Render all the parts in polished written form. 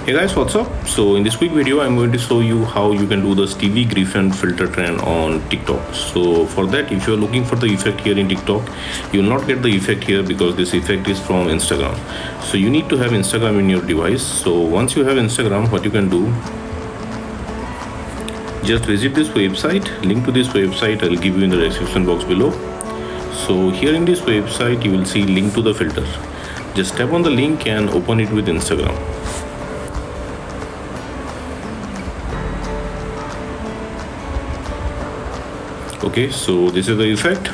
Hey guys, what's up? So in this quick video I'm going to show you how you can do the Stewie Griffin filter trend on TikTok. So for that, if you are looking for the effect here in TikTok, you will not get the effect here because this effect is from Instagram. So you need to have Instagram in your device. So once you have Instagram, what you can do, just visit this website. Link to this website I'll give you in the description box below. So here in this website you will see link to the filter. Just tap on the link and open it with Instagram. Okay, so this is the effect.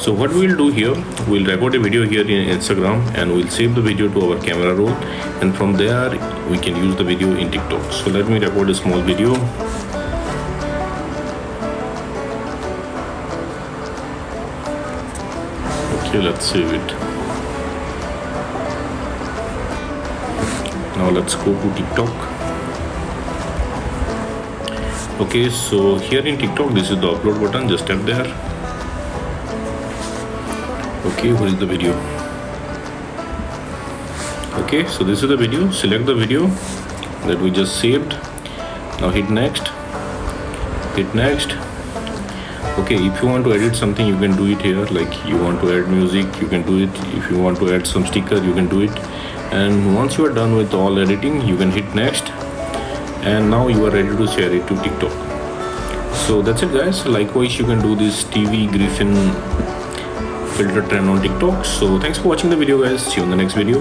So what we'll do here, we'll record a video here in Instagram and we'll save the video to our camera roll, and from there we can use the video in TikTok. So let me record a small video. Okay, let's save it. Now let's go to TikTok. Okay, so here in TikTok, this is the upload button. Just tap there. Okay, where is the video? Okay, so this is the video. Select the video that we just saved. Now hit next. Hit next. Okay, if you want to edit something, you can do it here. Like you want to add music, you can do it. If you want to add some sticker, you can do it. And once you are done with all editing, you can hit next. And now you are ready to share it to TikTok. So that's it guys. Likewise, you can do this Stewie Griffin filter trend on TikTok. So thanks for watching the video guys. See you in the next video.